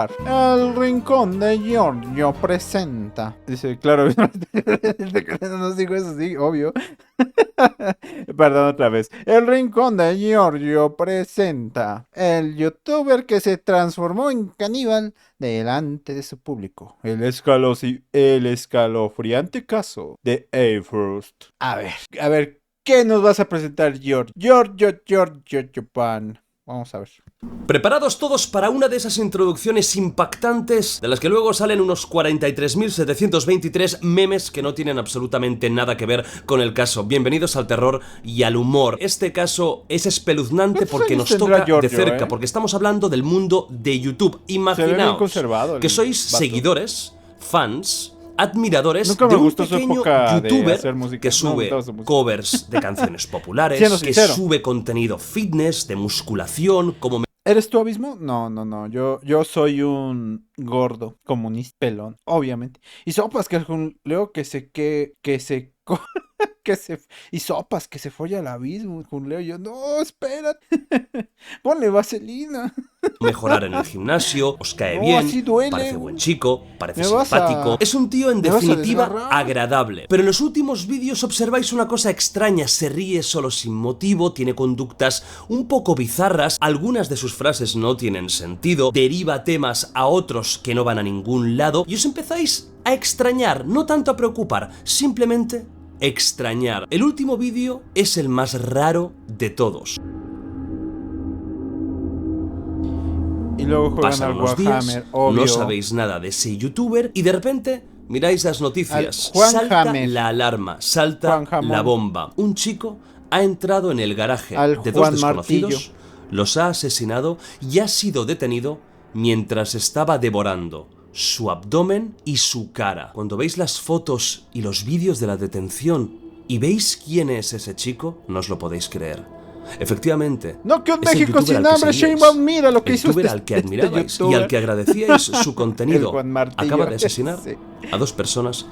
El Rincón de Giorgio presenta. Dice, claro, no nos digo eso, sí, obvio. Perdón, otra vez. El Rincón de Giorgio presenta. El youtuber que se transformó en caníbal delante de su público. El escalofriante caso de A-Frost. A ver, ¿qué nos vas a presentar, Giorgio Pan? Vamos a ver. ¿Preparados todos para una de esas introducciones impactantes de las que luego salen unos 43.723 memes que no tienen absolutamente nada que ver con el caso? Bienvenidos al terror y al humor. Este caso es espeluznante porque nos toca Giorgio, de cerca, porque estamos hablando del mundo de YouTube. Imaginaos que sois seguidores, fans, admiradores de un pequeño youtuber que sube covers de canciones populares, que sube contenido fitness, de musculación, como... ¿Eres tú, Abismo? No. Yo soy un gordo comunista pelón, obviamente. Y sopas que leo y sopas que se folla al abismo, Leo. Yo, no, espera. Ponle vaselina. Mejorar en el gimnasio, os cae bien, parece buen chico, parece simpático. Es un tío en definitiva agradable. Pero en los últimos vídeos observáis una cosa extraña: se ríe solo sin motivo, tiene conductas un poco bizarras, algunas de sus frases no tienen sentido, deriva temas a otros que no van a ningún lado y os empezáis a extrañar, no tanto a preocupar, simplemente extrañar. El último vídeo es el más raro de todos. Y luego juegan al Warhammer, obvio. No sabéis nada de ese youtuber y de repente miráis las noticias. Salta la alarma, salta la bomba. Un chico ha entrado en el garaje de dos desconocidos, los ha asesinado y ha sido detenido mientras estaba devorando su abdomen y su cara. Cuando veis las fotos y los vídeos de la detención y veis quién es ese chico, no os lo podéis creer. Efectivamente, no, que un México sin hambre, Sheinbaum, mira lo que hizo este al que admirabais y al que agradecíais su contenido. Acaba de asesinar a dos personas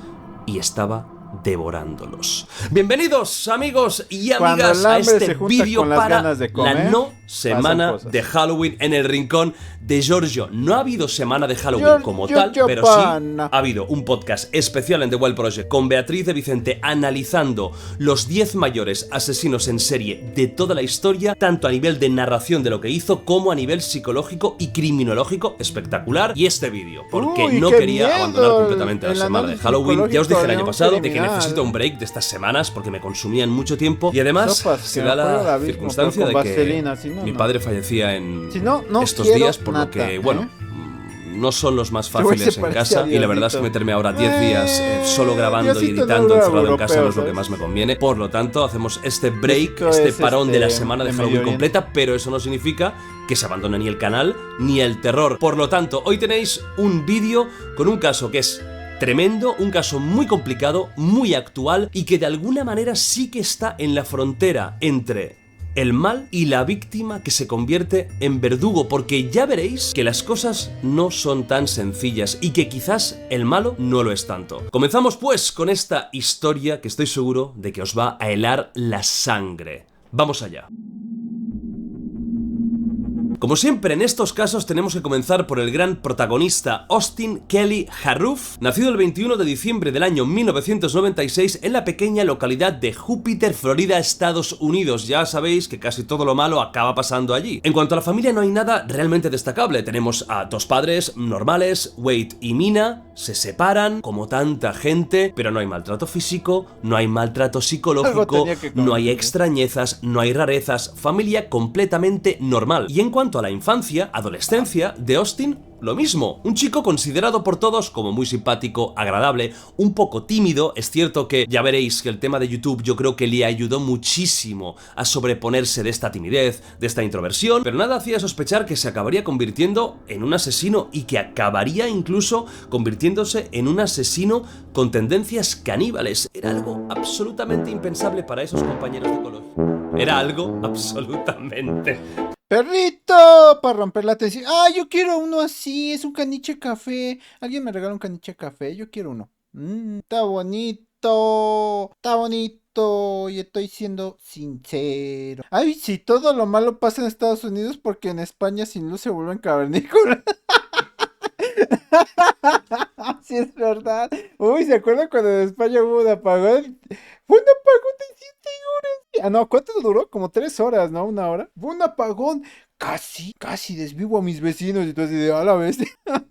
y estaba devorándolos. Bienvenidos, amigos y amigas, a este vídeo para la no semana de Halloween en el rincón de Giorgio. No ha habido semana de Halloween como tal, pero sí ha habido un podcast especial en The Wild Project con Beatriz de Vicente analizando los 10 mayores asesinos en serie de toda la historia, tanto a nivel de narración de lo que hizo como a nivel psicológico y criminológico. Espectacular. Y este vídeo, porque no quería abandonar completamente la semana de Halloween. Ya os dije el año pasado de que necesito un break de estas semanas porque me consumían mucho tiempo y además se da la circunstancia de que mi padre fallecía en estos días, por lo que, bueno, no son los más fáciles en casa y la verdad es que meterme ahora 10 días solo grabando y editando encerrado en casa no es lo que más me conviene. Por lo tanto, hacemos este break, este parón de la semana de Halloween completa, pero eso no significa que se abandone ni el canal ni el terror. Por lo tanto, hoy tenéis un vídeo con un caso que es tremendo, un caso muy complicado, muy actual y que de alguna manera sí que está en la frontera entre el mal y la víctima que se convierte en verdugo, porque ya veréis que las cosas no son tan sencillas y que quizás el malo no lo es tanto. Comenzamos pues con esta historia que estoy seguro de que os va a helar la sangre. Vamos allá. Como siempre en estos casos tenemos que comenzar por el gran protagonista Austin Kelly Harrouff, nacido el 21 de diciembre del año 1996 en la pequeña localidad de Júpiter, Florida, Estados Unidos. Ya sabéis que casi todo lo malo acaba pasando allí. En cuanto a la familia no hay nada realmente destacable. Tenemos a dos padres normales, Wade y Mina, se separan como tanta gente, pero no hay maltrato físico, no hay maltrato psicológico, no hay extrañezas, no hay rarezas, familia completamente normal. Y en cuanto a la infancia, adolescencia de Austin, lo mismo, un chico considerado por todos como muy simpático, agradable, un poco tímido. Es cierto que ya veréis que el tema de YouTube yo creo que le ayudó muchísimo a sobreponerse de esta timidez, de esta introversión, pero nada hacía sospechar que se acabaría convirtiendo en un asesino y que acabaría incluso convirtiéndose en un asesino con tendencias caníbales. Era algo absolutamente impensable para esos compañeros de colegio. Era algo absolutamente... ¡Perrito! Para romper la tensión. ¡Ah, yo quiero uno así! Es un caniche café. Alguien me regala un caniche café. Yo quiero uno. Está bonito. Está bonito. Y estoy siendo sincero. Ay, si todo lo malo pasa en Estados Unidos, porque en España sin luz se vuelven cavernícolas. ¿se acuerdan cuando en España hubo un apagón? Fue un apagón de 7 horas. Ah, no, ¿cuánto duró? Como 3 horas, ¿no? 1 hora. Fue un apagón. Casi desvivo a mis vecinos. Y tú así de, a la vez.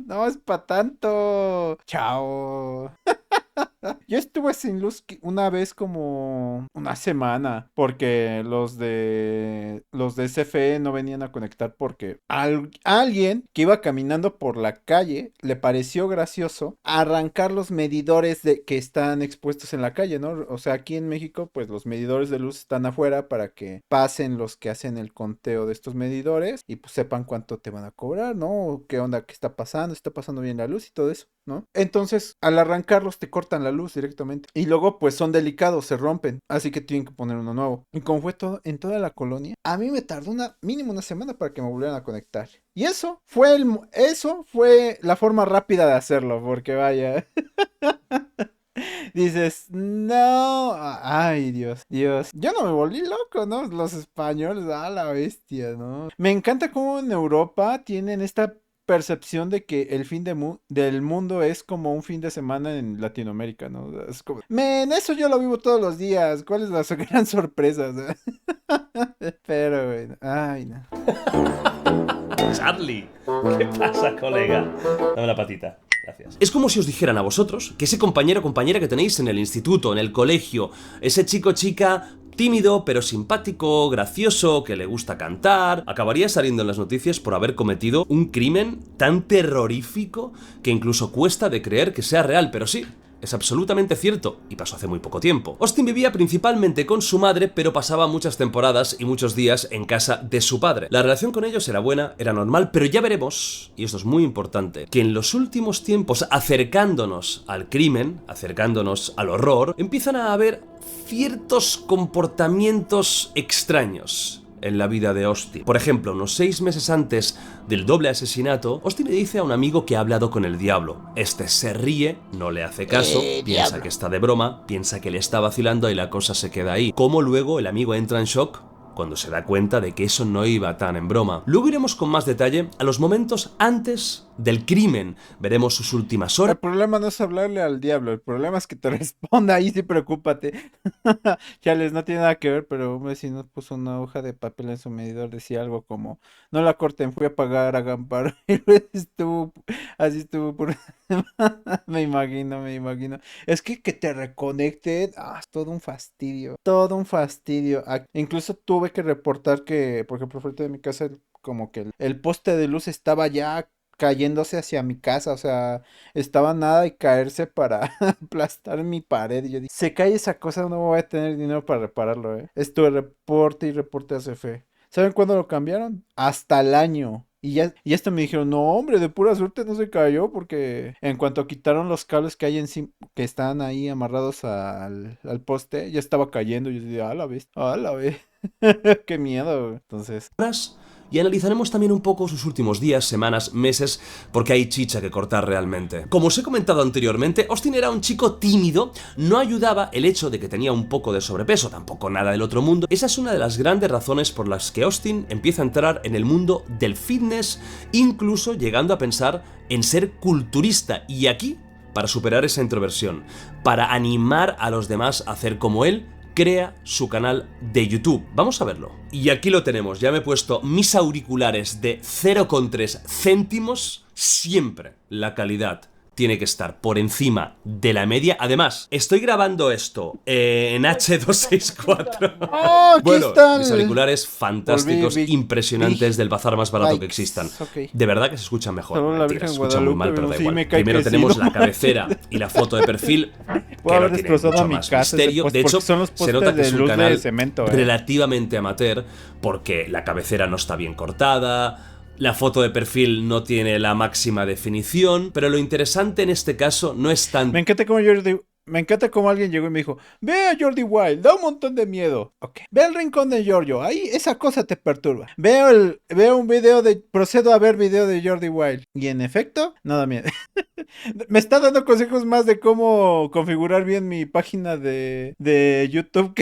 No es para tanto. Chao. Yo estuve sin luz una vez como una semana porque los de CFE no venían a conectar porque alguien que iba caminando por la calle le pareció gracioso arrancar los medidores que están expuestos en la calle, ¿no? O sea, aquí en México pues los medidores de luz están afuera para que pasen los que hacen el conteo de estos medidores y pues sepan cuánto te van a cobrar, ¿no? ¿Qué onda? ¿Qué está pasando bien la luz y todo eso, ¿no? Entonces, al arrancarlos te cortan la luz directamente. Y luego, pues son delicados, se rompen. Así que tienen que poner uno nuevo. Y como fue todo en toda la colonia, a mí me tardó mínimo una semana para que me volvieran a conectar. Y eso fue la forma rápida de hacerlo, porque vaya. Dices, no, ay Dios. Yo no me volví loco, ¿no? Los españoles, a la bestia, ¿no? Me encanta cómo en Europa tienen esta percepción de que el fin del mundo es como un fin de semana en Latinoamérica, ¿no? Es como, eso yo lo vivo todos los días. ¿Cuál es la gran sorpresa? Pero bueno, ay no. Charlie, ¿qué pasa, colega? Dame la patita. Gracias. Es como si os dijeran a vosotros que ese compañero o compañera que tenéis en el instituto, en el colegio, ese chico o chica tímido pero simpático, gracioso, que le gusta cantar, acabaría saliendo en las noticias por haber cometido un crimen tan terrorífico que incluso cuesta de creer que sea real, pero sí. Es absolutamente cierto, y pasó hace muy poco tiempo. Austin vivía principalmente con su madre, pero pasaba muchas temporadas y muchos días en casa de su padre. La relación con ellos era buena, era normal, pero ya veremos, y esto es muy importante, que en los últimos tiempos, acercándonos al crimen, acercándonos al horror, empiezan a haber ciertos comportamientos extraños en la vida de Austin. Por ejemplo, unos 6 meses antes del doble asesinato, Austin le dice a un amigo que ha hablado con el diablo. Este se ríe, no le hace caso, piensa diablo. Que está de broma, piensa que le está vacilando y la cosa se queda ahí. Como luego el amigo entra en shock cuando se da cuenta de que eso no iba tan en broma. Luego iremos con más detalle a los momentos antes del crimen. Veremos sus últimas horas. El problema no es hablarle al diablo, el problema es que te responda, ahí sí preocúpate. Chales, no tiene nada que ver, pero un vecino puso una hoja de papel en su medidor, decía algo como, no la corten, fui a pagar a Gamparo. Y así estuvo por... me imagino. Es que te reconecten, es todo un fastidio, Incluso tuve que reportar que, por ejemplo, frente de mi casa, como que el poste de luz estaba ya cayéndose hacia mi casa, o sea, estaba nada de caerse para aplastar mi pared. Y yo dije, se cae esa cosa, no voy a tener dinero para repararlo, ¿eh? Estuve reporte y reporte a CFE. ¿Saben cuándo lo cambiaron? Hasta el año. Y hasta me dijeron, no hombre, de pura suerte no se cayó, porque en cuanto quitaron los cables que hay encima, que están ahí amarrados al poste, ya estaba cayendo. Y yo dije, a la vez. Qué miedo. Entonces... Y analizaremos también un poco sus últimos días, semanas, meses, porque hay chicha que cortar realmente. Como os he comentado anteriormente, Austin era un chico tímido, no ayudaba el hecho de que tenía un poco de sobrepeso, tampoco nada del otro mundo. Esa es una de las grandes razones por las que Austin empieza a entrar en el mundo del fitness, incluso llegando a pensar en ser culturista. Y aquí, para superar esa introversión, para animar a los demás a hacer como él, crea su canal de YouTube. Vamos a verlo. Y aquí lo tenemos, ya me he puesto mis auriculares de 0,3 céntimos. Siempre la calidad tiene que estar por encima de la media. Además, estoy grabando esto en H264. ¡Oh, bueno, están! Mis auriculares fantásticos, impresionantes, del bazar más barato que existan. Okay. De verdad que se escuchan mejor. Mentira, se escuchan muy mal, pero da igual. Sí, primero tenemos la cabecera y la foto de perfil. Voy a haber destrozado a mi casa. De hecho, se nota que es un canal de cemento, relativamente amateur, porque la cabecera no está bien cortada. La foto de perfil no tiene la máxima definición, pero lo interesante en este caso no es tan... Me encanta cómo alguien llegó y me dijo, ve a Jordi Wild, da un montón de miedo. Ok. Ve al rincón de Giorgio, ahí esa cosa te perturba. Veo un video procedo a ver video de Jordi Wild. Y en efecto, no da miedo. Me está dando consejos más de cómo configurar bien mi página de YouTube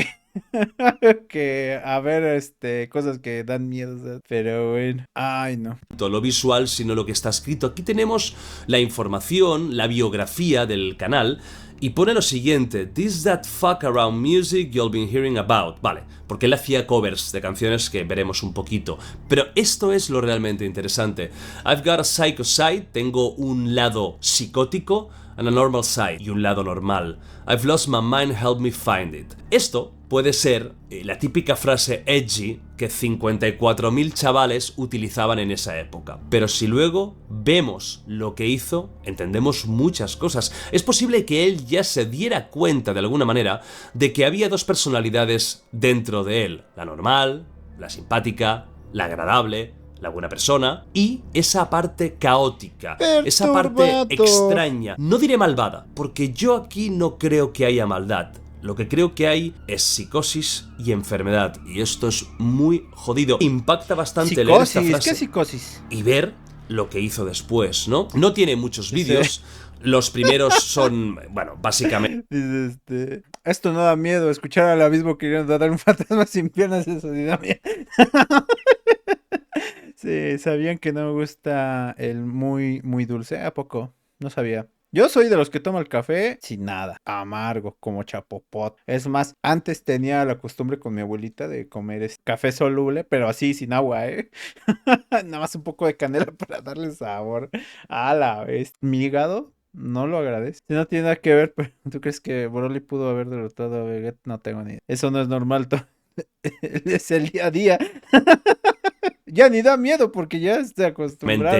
que a ver cosas que dan miedo, ¿sabes? Pero bueno, ay no. Lo visual, sino lo que está escrito. Aquí tenemos la información, la biografía del canal, y pone lo siguiente: "This that fuck around music you've been hearing about". Vale, porque él hacía covers de canciones que veremos un poquito. Pero esto es lo realmente interesante. I've got a psycho side, tengo un lado psicótico, and a normal side, y un lado normal. I've lost my mind, help me find it. Esto puede ser la típica frase edgy que 54.000 chavales utilizaban en esa época. Pero si luego vemos lo que hizo, entendemos muchas cosas. Es posible que él ya se diera cuenta de alguna manera de que había dos personalidades dentro de él. La normal, la simpática, la agradable, la buena persona, y esa parte caótica, esa parte extraña. No diré malvada, porque yo aquí no creo que haya maldad. Lo que creo que hay es psicosis y enfermedad, y esto es muy jodido. Impacta bastante leer esta frase. ¿Qué psicosis? Y ver lo que hizo después, ¿no? No tiene muchos vídeos. Los primeros son, bueno, básicamente... Dice, esto no da miedo, escuchar al abismo queriendo dar un fantasma sin piernas, eso sí da miedo. Sí, ¿sabían que no me gusta el muy dulce? ¿A poco? No sabía. Yo soy de los que toma el café sin nada, amargo, como chapopot. Es más, antes tenía la costumbre con mi abuelita de comer café soluble, pero así, sin agua, ¿eh? Nada más un poco de canela para darle sabor. A la vez. Mi hígado no lo agradece. Si no tiene nada que ver, pero ¿tú crees que Broly pudo haber derrotado a Vegeta? No tengo ni idea. Eso no es normal. Es el día a día. Ya ni da miedo porque ya está acostumbrado.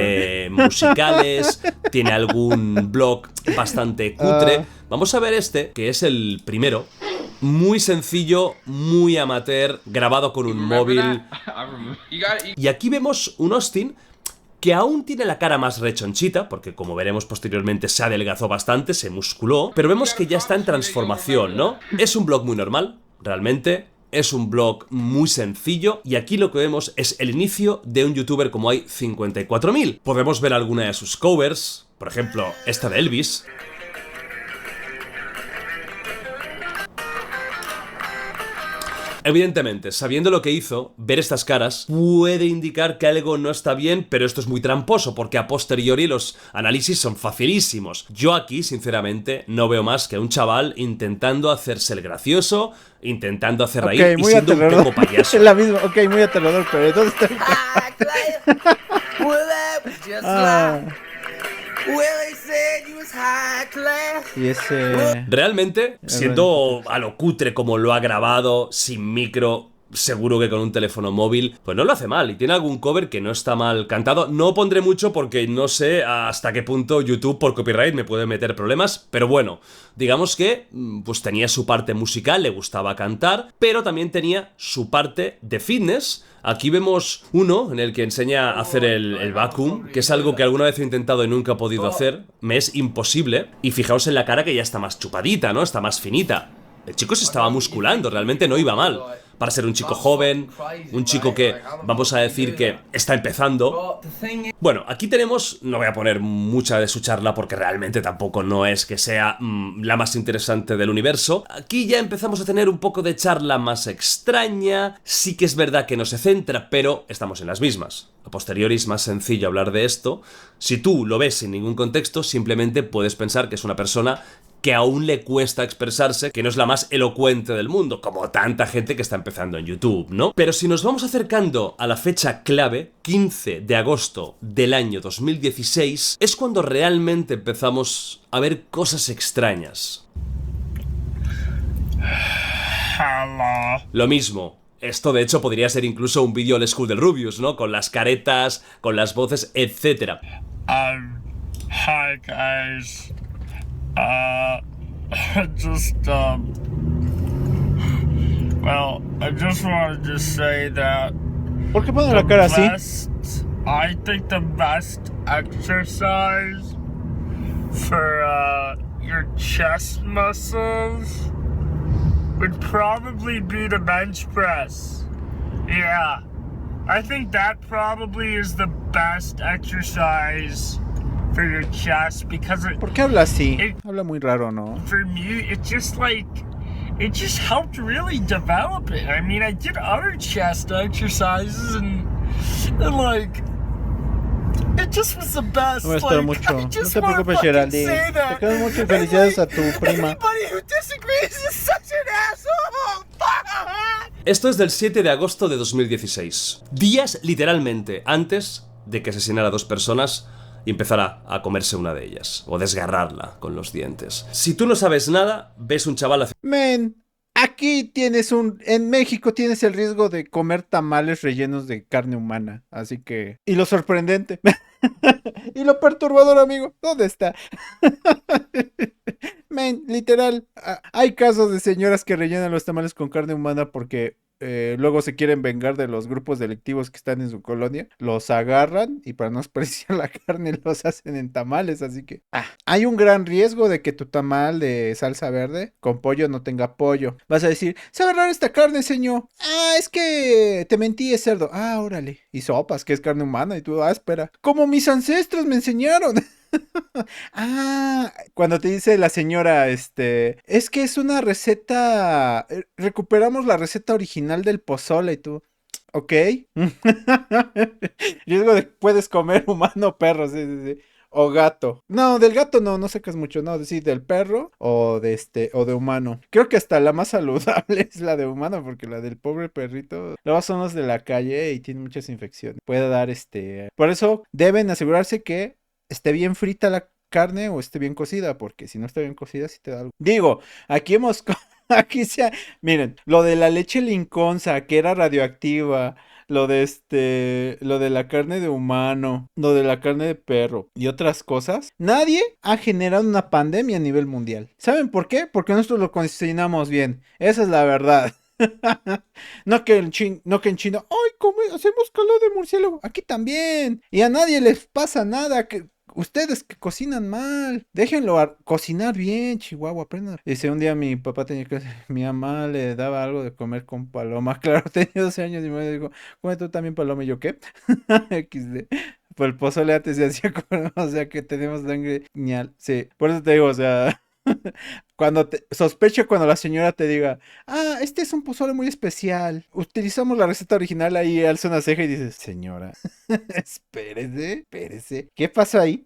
Musicales, tiene algún blog bastante cutre. Vamos a ver este, que es el primero. Muy sencillo, muy amateur, grabado con un móvil. Y aquí vemos un Austin que aún tiene la cara más rechonchita, porque como veremos posteriormente se adelgazó bastante, se musculó, pero vemos que ya está en transformación, ¿no? Es un blog muy normal, realmente. Es un blog muy sencillo y aquí lo que vemos es el inicio de un youtuber como hay 54.000. Podemos ver alguna de sus covers, por ejemplo, esta de Elvis. Evidentemente, sabiendo lo que hizo, ver estas caras puede indicar que algo no está bien, pero esto es muy tramposo, porque a posteriori los análisis son facilísimos. Yo aquí, sinceramente, no veo más que a un chaval intentando hacerse el gracioso, intentando hacer reír y siendo un poco payaso. Es la misma, muy aterrador, pero ¿dónde está Y ese... Realmente, siendo a lo cutre como lo ha grabado, sin micro, seguro que con un teléfono móvil, pues no lo hace mal. Y tiene algún cover que no está mal cantado. No pondré mucho porque no sé hasta qué punto YouTube por copyright me puede meter problemas. Pero bueno, digamos que pues tenía su parte musical, le gustaba cantar, pero también tenía su parte de fitness. Aquí vemos uno en el que enseña a hacer el vacuum, que es algo que alguna vez he intentado y nunca he podido hacer. Me es imposible. Y fijaos en la cara que ya está más chupadita, ¿no? Está más finita. El chico se estaba musculando, realmente no iba mal. Para ser un chico joven, un chico que, vamos a decir que está empezando. Bueno, aquí tenemos, no voy a poner mucha de su charla porque realmente tampoco no es que sea la más interesante del universo. Aquí ya empezamos a tener un poco de charla más extraña. Sí que es verdad que no se centra, pero estamos en las mismas. A posteriori es más sencillo hablar de esto. Si tú lo ves sin ningún contexto, simplemente puedes pensar que es una persona que aún le cuesta expresarse, que no es la más elocuente del mundo, como tanta gente que está empezando en YouTube, ¿no? Pero si nos vamos acercando a la fecha clave, 15 de agosto del año 2016, es cuando realmente empezamos a ver cosas extrañas. Hello. Lo mismo. Esto de hecho podría ser incluso un vídeo old school del Rubius, ¿no? Con las caretas, con las voces, etc. Hi guys. Well, I just wanted to say that. ¿Por qué pone la cara así? I think the best exercise for your chest muscles would probably be the bench press. Yeah, I think that probably is the best exercise for your chest because ¿Por qué habla así? Habla muy raro, ¿no? For me, it just helped really develop it. I mean, I did other chest exercises and like It just was the best. No me espero mucho. No te preocupes, Geraldine. Te quedas mucho y felicidades a tu prima. Anybody who disagrees is such an asshole. Esto es del 7 de agosto de 2016. Días literalmente antes de que asesinara a 2 personas y empezara a comerse una de ellas. O desgarrarla con los dientes. Si tú no sabes nada, ves un chaval haciendo... Men, aquí tienes en México tienes el riesgo de comer tamales rellenos de carne humana. Así que... Y lo sorprendente. Y lo perturbador, amigo. ¿Dónde está? Men, literal. Hay casos de señoras que rellenan los tamales con carne humana porque... luego se quieren vengar de los grupos delictivos que están en su colonia, los agarran y para no desperdiciar la carne los hacen en tamales, así que hay un gran riesgo de que tu tamal de salsa verde con pollo no tenga pollo. Vas a decir, sabe raro esta carne, señor. Es que te mentí, es cerdo. Órale. Y sopas, que es carne humana y tú, espera. Como mis ancestros me enseñaron. Cuando te dice la señora, es que es una receta, recuperamos la receta original del pozole y tú, ok. Riesgo de que puedes comer humano o perro, sí. O gato. No, del gato no sacas mucho, no, sí, del perro o de humano. Creo que hasta la más saludable es la de humano, porque la del pobre perrito, luego son los de la calle y tienen muchas infecciones. Puede dar Por eso deben asegurarse que esté bien frita la carne o esté bien cocida, porque si no está bien cocida sí te da algo. Digo, aquí miren, lo de la leche linconza que era radioactiva, lo de la carne de humano, lo de la carne de perro y otras cosas, nadie ha generado una pandemia a nivel mundial. ¿Saben por qué? Porque nosotros lo cocinamos bien. Esa es la verdad. No que en China, hacemos caldo de murciélago. Aquí también. Y a nadie les pasa nada. Ustedes que cocinan mal, déjenlo cocinar bien, Chihuahua, aprendan. Dice, un día mi papá mi mamá le daba algo de comer con paloma. Claro, tenía 12 años y me dijo, come tú también paloma. Y yo, ¿qué? XD. Pues el pozole antes se hacía con, o sea, que tenemos sangre ñal. Sí, por eso te digo, o sea... Sospecho cuando la señora te diga, este es un pozole muy especial, utilizamos la receta original, ahí alza una ceja y dices, señora, espérese, ¿qué pasa ahí?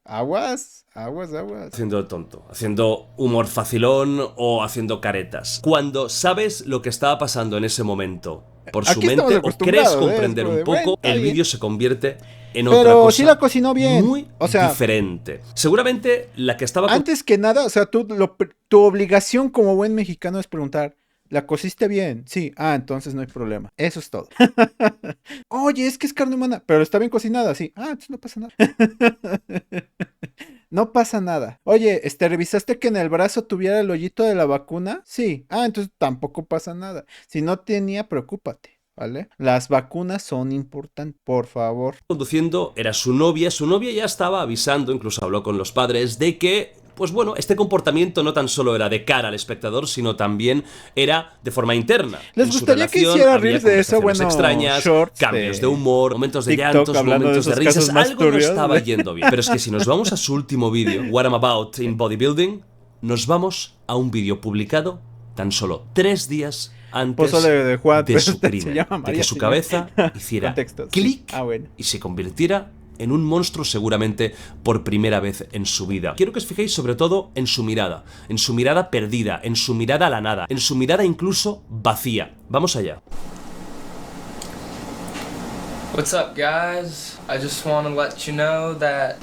Aguas. Haciendo el tonto, haciendo humor facilón o haciendo caretas. Cuando sabes lo que estaba pasando en ese momento por su mente o crees comprender un poco, el vídeo se convierte en otra cosa. Pero sí la cocinó bien. Muy diferente. Seguramente la que estaba... Antes que nada, o sea, tu obligación como buen mexicano es preguntar, ¿la cociste bien? Sí. Entonces no hay problema. Eso es todo. Oye, es que es carne humana, pero está bien cocinada, sí. Entonces no pasa nada. No pasa nada. Oye, ¿revisaste que en el brazo tuviera el hoyito de la vacuna? Sí. Entonces tampoco pasa nada. Si no tenía, preocúpate. ¿Vale? Las vacunas son importantes, por favor. Conduciendo, era su novia ya estaba avisando, incluso habló con los padres, de que, pues bueno, este comportamiento no tan solo era de cara al espectador, sino también era de forma interna. ¿Les gustaría que hiciera reels de eso? Bueno, extrañas, shorts cambios de humor, momentos de llantos, momentos de risas, algo no estaba yendo bien. Pero es que si nos vamos a su último vídeo, What I'm About in Bodybuilding, nos vamos a un vídeo publicado tan solo 3 días antes de su crimen, de que su cabeza hiciera clic y se convirtiera en un monstruo seguramente por primera vez en su vida. Quiero que os fijéis sobre todo en su mirada perdida, en su mirada a la nada, en su mirada incluso vacía. Vamos allá. What's up, guys? I just want to let you know that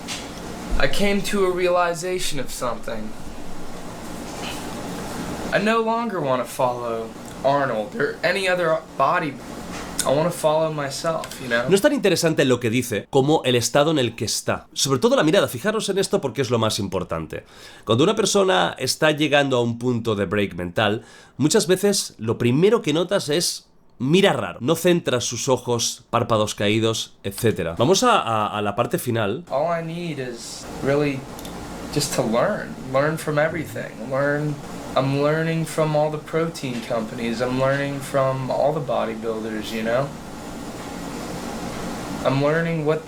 I came to a realization of something. I no longer want to follow Arnold or any other body. I want to follow myself, you know? No es tan interesante lo que dice como el estado en el que está. Sobre todo la mirada, fijaros en esto porque es lo más importante. Cuando una persona está llegando a un punto de break mental, muchas veces lo primero que notas es mira raro, no centra sus ojos, párpados caídos, etc. Vamos a la parte final. All I need is really just to learn from everything, I'm learning from all the protein companies. I'm learning from all the bodybuilders, you know? I'm learning what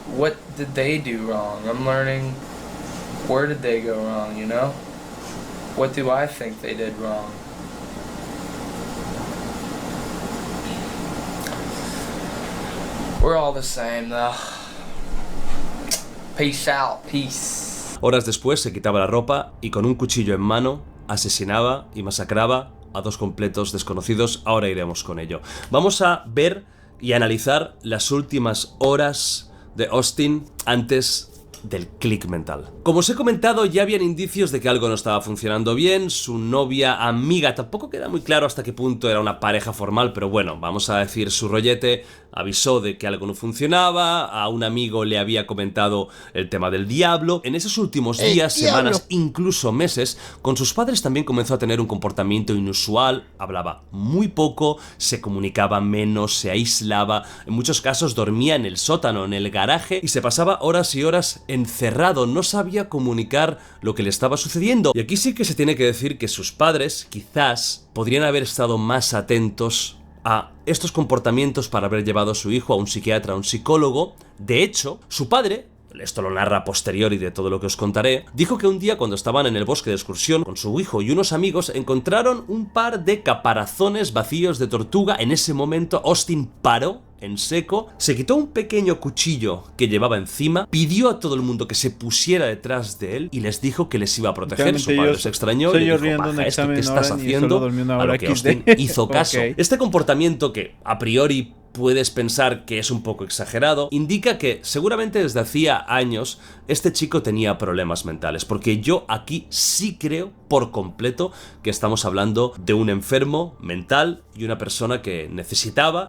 did they do wrong. I'm learning where did they go wrong, you know? What do I think they did wrong? We're all the same, though. Peace out. Peace. Horas después se quitaba la ropa y con un cuchillo en mano asesinaba y masacraba a 2 completos desconocidos. Ahora iremos con ello. Vamos a ver y analizar las últimas horas de Austin antes del click mental. Como os he comentado, ya habían indicios de que algo no estaba funcionando bien. Su novia amiga, tampoco queda muy claro hasta qué punto era una pareja formal, pero bueno, vamos a decir su rollete, avisó de que algo no funcionaba. A un amigo le había comentado el tema del diablo. En esos últimos días, semanas, incluso meses, con sus padres también comenzó a tener un comportamiento inusual. Hablaba muy poco, se comunicaba menos, se aislaba. En muchos casos dormía en el sótano, en el garaje, y se pasaba horas y horas encerrado. No sabía comunicar lo que le estaba sucediendo. Y aquí sí que se tiene que decir que sus padres quizás podrían haber estado más atentos a estos comportamientos para haber llevado a su hijo a un psiquiatra, a un psicólogo. De hecho, su padre, esto lo narra a posteriori de todo lo que os contaré, dijo que un día cuando estaban en el bosque de excursión con su hijo y unos amigos encontraron un par de caparazones vacíos de tortuga. En ese momento Austin paró en seco, se quitó un pequeño cuchillo que llevaba encima, pidió a todo el mundo que se pusiera detrás de él y les dijo que les iba a proteger. Su padre se extrañó y le dijo: baja esto que estás haciendo. A lo que Austin hizo caso. Este comportamiento, que a priori puedes pensar que es un poco exagerado, indica que seguramente desde hacía años este chico tenía problemas mentales, porque yo aquí sí creo por completo que estamos hablando de un enfermo mental y una persona que necesita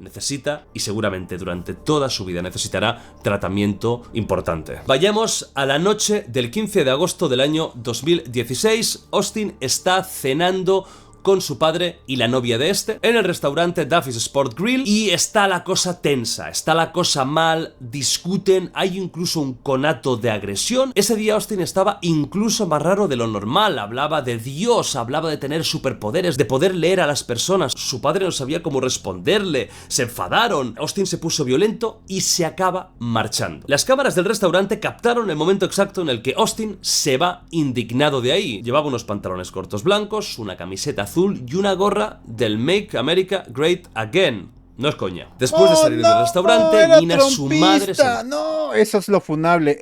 y seguramente durante toda su vida necesitará tratamiento importante. Vayamos a la noche del 15 de agosto del año 2016. Austin está cenando con su padre y la novia de este en el restaurante Duffy's Sport Grill y está la cosa tensa, está la cosa mal, discuten, hay incluso un conato de agresión. Ese día Austin estaba incluso más raro de lo normal, hablaba de Dios, hablaba de tener superpoderes, de poder leer a las personas. Su padre no sabía cómo responderle, se enfadaron, Austin se puso violento y se acaba marchando. Las cámaras del restaurante captaron el momento exacto en el que Austin se va indignado de ahí. Llevaba unos pantalones cortos blancos, una camiseta azul y una gorra del Make America Great Again. No es coña. Después de salir del restaurante, Nina, su madre... No, eso es lo funable,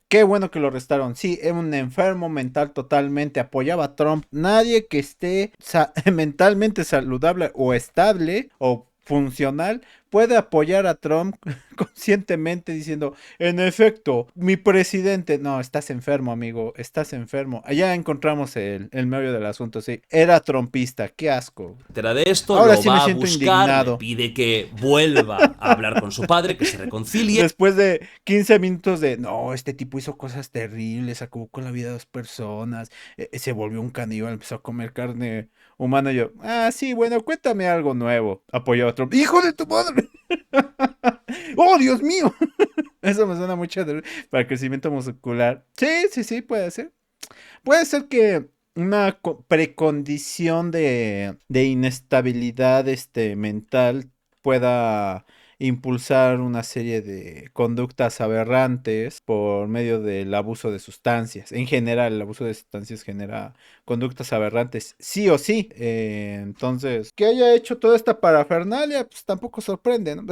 Qué bueno que lo arrestaron. Sí, es un enfermo mental totalmente. Apoyaba a Trump. Nadie que esté mentalmente saludable o estable o funcional puede apoyar a Trump conscientemente diciendo: en efecto, mi presidente. No, estás enfermo, amigo, estás enfermo. Allá encontramos el meollo del asunto, sí. Era trumpista, qué asco. Tras de esto, ahora lo sí va me siento a buscar, indignado. Le pide que vuelva a hablar con su padre, que se reconcilie. Después de 15 minutos de: no, este tipo hizo cosas terribles, acabó con la vida de 2 personas, se volvió un caníbal, empezó a comer carne humana. Y yo: sí, bueno, cuéntame algo nuevo. Apoyó a Trump. ¡Hijo de tu madre! ¡Oh, Dios mío! Eso me suena mucho para el crecimiento muscular. Sí, puede ser. Puede ser que una precondición de inestabilidad mental pueda impulsar una serie de conductas aberrantes por medio del abuso de sustancias. En general, el abuso de sustancias genera conductas aberrantes, sí o sí. Entonces, que haya hecho toda esta parafernalia, pues tampoco sorprende, ¿no?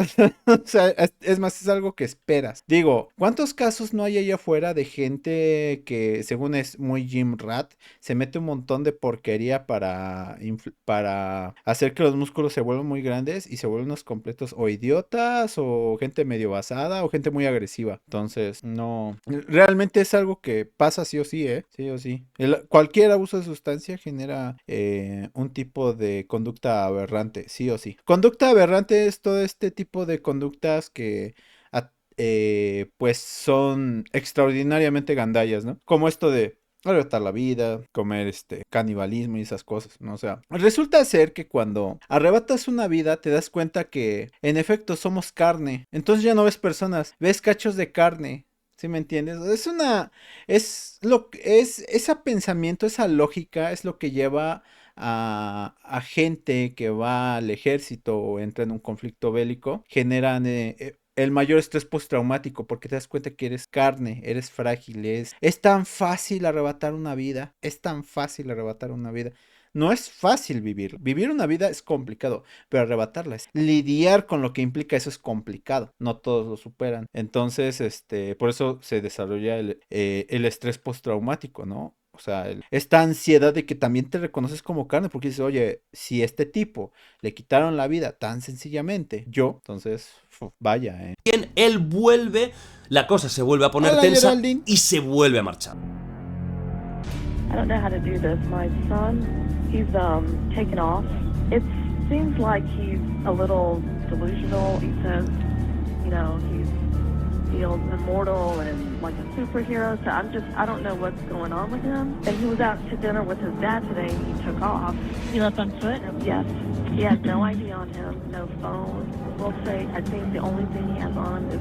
O sea, es más, es algo que esperas. Digo, ¿cuántos casos no hay allá afuera de gente que, según es muy gym rat, se mete un montón de porquería para hacer que los músculos se vuelvan muy grandes y se vuelven unos completos o idiotas o gente medio basada o gente muy agresiva? Entonces, no, realmente es algo que pasa sí o sí, sí o sí. Cualquier abuso de sustancia genera un tipo de conducta aberrante, sí o sí. Conducta aberrante es todo este tipo de conductas que pues son extraordinariamente gandallas, ¿no? Como esto de arrebatar la vida, comer canibalismo y esas cosas, ¿no? O sea, resulta ser que cuando arrebatas una vida te das cuenta que en efecto somos carne. Entonces ya no ves personas, ves cachos de carne. ¿Sí me entiendes? Ese pensamiento, esa lógica es lo que lleva a gente que va al ejército o entra en un conflicto bélico, generan el mayor estrés postraumático, porque te das cuenta que eres carne, eres frágil, es tan fácil arrebatar una vida, no es fácil vivir. Vivir una vida es complicado, pero arrebatarla es. Lidiar con lo que implica eso es complicado. No todos lo superan. Entonces, por eso se desarrolla el estrés postraumático, ¿no? O sea, esta ansiedad de que también te reconoces como carne, porque dices, oye, si este tipo le quitaron la vida tan sencillamente, entonces, vaya, Bien, él vuelve, la cosa se vuelve a poner tensa y se vuelve a marchar. I don't know how to do this. My son, he's taken off. It seems like he's a little delusional. He says, he feels immortal and like a superhero. So I don't know what's going on with him. And he was out to dinner with his dad today and he took off. He left on foot? Yes. He has no ID on him, no phone. We'll say, I think the only thing he has on is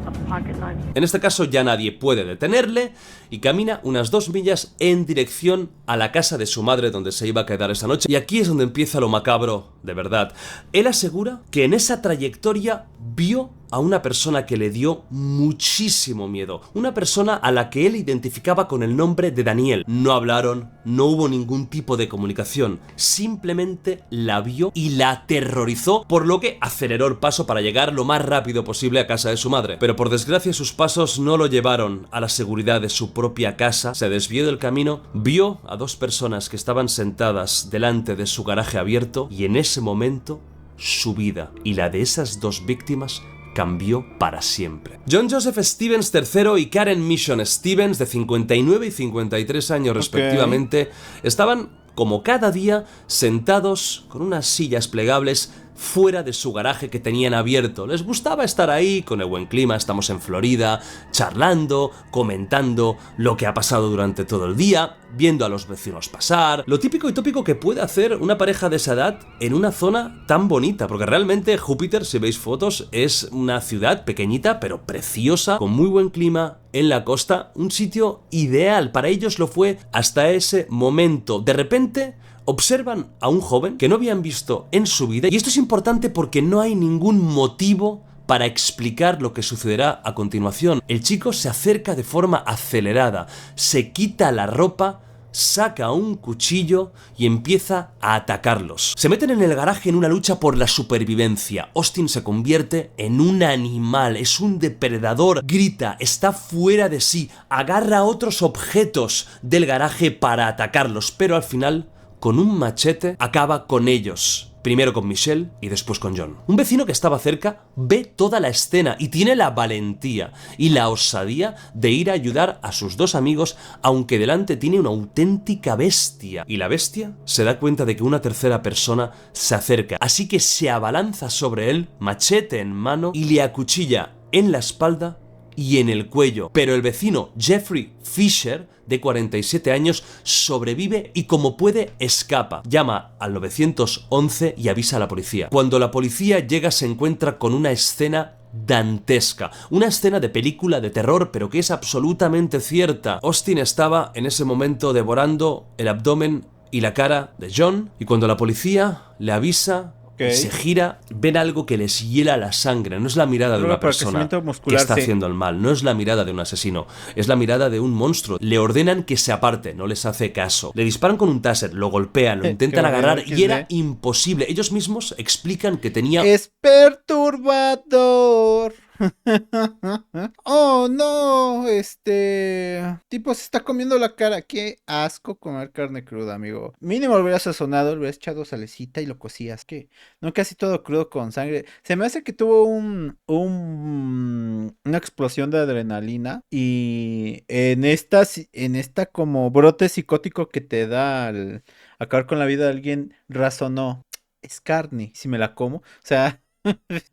a pocket knife. En este caso ya nadie puede detenerle y camina unas 2 millas en dirección a la casa de su madre donde se iba a quedar esa noche. Y aquí es donde empieza lo macabro, de verdad. Él asegura que en esa trayectoria vio a una persona que le dio muchísimo miedo. Una persona a la que él identificaba con el nombre de Daniel. No hablaron, no hubo ningún tipo de comunicación. Simplemente la vio y la aterrorizó, por lo que aceleró el paso para llegar lo más rápido posible a casa de su madre. Pero por desgracia sus pasos no lo llevaron a la seguridad de su propia casa. Se desvió del camino, vio a 2 personas que estaban sentadas delante de su garaje abierto y en ese momento su vida y la de esas 2 víctimas cambió para siempre. John Joseph Stevens III y Karen Mission Stevens, de 59 y 53 años respectivamente, estaban como cada día sentados con unas sillas plegables fuera de su garaje que tenían abierto. Les gustaba estar ahí con el buen clima, estamos en Florida, charlando, comentando lo que ha pasado durante todo el día, viendo a los vecinos pasar, lo típico y tópico que puede hacer una pareja de esa edad en una zona tan bonita, porque realmente Júpiter, si veis fotos, es una ciudad pequeñita pero preciosa, con muy buen clima, en la costa, un sitio ideal. Para ellos lo fue hasta ese momento. De repente observan a un joven que no habían visto en su vida, y esto es importante porque no hay ningún motivo para explicar lo que sucederá a continuación. El chico se acerca de forma acelerada, se quita la ropa, saca un cuchillo y empieza a atacarlos. Se meten en el garaje en una lucha por la supervivencia. Austin se convierte en un animal, es un depredador, grita, está fuera de sí, agarra otros objetos del garaje para atacarlos, pero al final, con un machete, acaba con ellos. Primero con Michelle y después con John. Un vecino que estaba cerca ve toda la escena y tiene la valentía y la osadía de ir a ayudar a sus 2 amigos, aunque delante tiene una auténtica bestia. Y la bestia se da cuenta de que una tercera persona se acerca, así que se abalanza sobre él, machete en mano, y le acuchilla en la espalda y en el cuello. Pero el vecino Jeffrey Fisher, de 47 años, sobrevive y como puede escapa. Llama al 911 y avisa a la policía. Cuando la policía llega se encuentra con una escena dantesca, una escena de película de terror, pero que es absolutamente cierta. Austin estaba en ese momento devorando el abdomen y la cara de John, y cuando la policía le avisa y se gira, ven algo que les hiela la sangre. No es la mirada de una persona que está haciendo el mal, no es la mirada de un asesino, es la mirada de un monstruo. Le ordenan que se aparte, no les hace caso. Le disparan con un taser, lo golpean, lo intentan agarrar y era imposible. Ellos mismos explican que tenía... ¡Es perturbador! Oh no, tipo se está comiendo la cara. Qué asco comer carne cruda, amigo. Mínimo lo hubieras sazonado, lo hubieras echado salecita y lo cocías. ¿Qué? No, casi todo crudo con sangre. Se me hace que tuvo una explosión de adrenalina, y en esta como brote psicótico que te da al acabar con la vida de alguien, razonó, es carne, si me la como, o sea...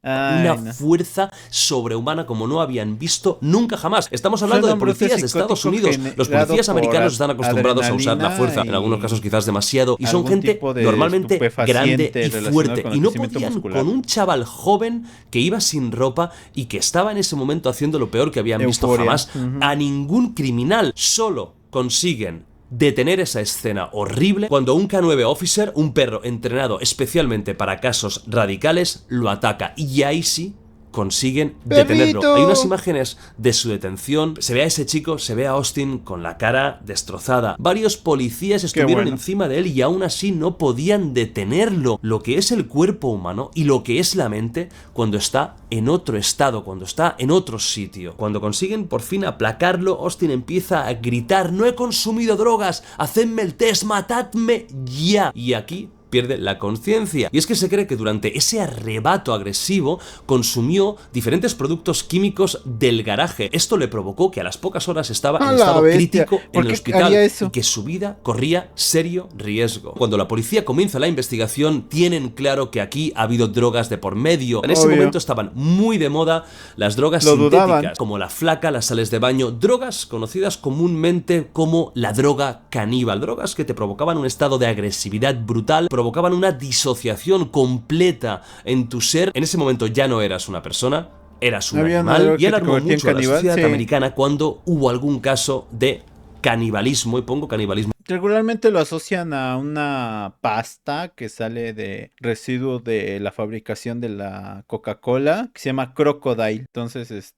una fuerza sobrehumana como no habían visto nunca jamás. Estamos hablando de policías de Estados Unidos. Los policías americanos están acostumbrados a usar la fuerza, en algunos casos quizás demasiado, y son gente normalmente grande y fuerte, y no podían con un chaval joven que iba sin ropa y que estaba en ese momento haciendo lo peor que habían visto jamás. A ningún criminal. Solo consiguen detener esa escena horrible cuando un K9 officer, un perro entrenado especialmente para casos radicales, lo ataca, y ahí sí consiguen detenerlo. Hay unas imágenes de su detención, se ve a ese chico, se ve a Austin con la cara destrozada. Varios policías estuvieron encima de él y aún así no podían detenerlo. Lo que es el cuerpo humano y lo que es la mente cuando está en otro estado, cuando está en otro sitio. Cuando consiguen por fin aplacarlo, Austin empieza a gritar: no he consumido drogas, hacedme el test, matadme ya. Y aquí pierde la conciencia. Y es que se cree que durante ese arrebato agresivo consumió diferentes productos químicos del garaje. Esto le provocó que a las pocas horas estaba en estado crítico en el hospital y que su vida corría serio riesgo. Cuando la policía comienza la investigación, tienen claro que aquí ha habido drogas de por medio. En ese momento estaban muy de moda las drogas sintéticas, como la flaca, las sales de baño, drogas conocidas comúnmente como la droga caníbal, drogas que te provocaban un estado de agresividad brutal, provocaban una disociación completa en tu ser. En ese momento ya no eras una persona, eras un animal, y alarmó mucho a la sociedad americana cuando hubo algún caso de canibalismo, y pongo canibalismo. Regularmente lo asocian a una pasta que sale de residuo de la fabricación de la Coca-Cola, que se llama Crocodile. Entonces,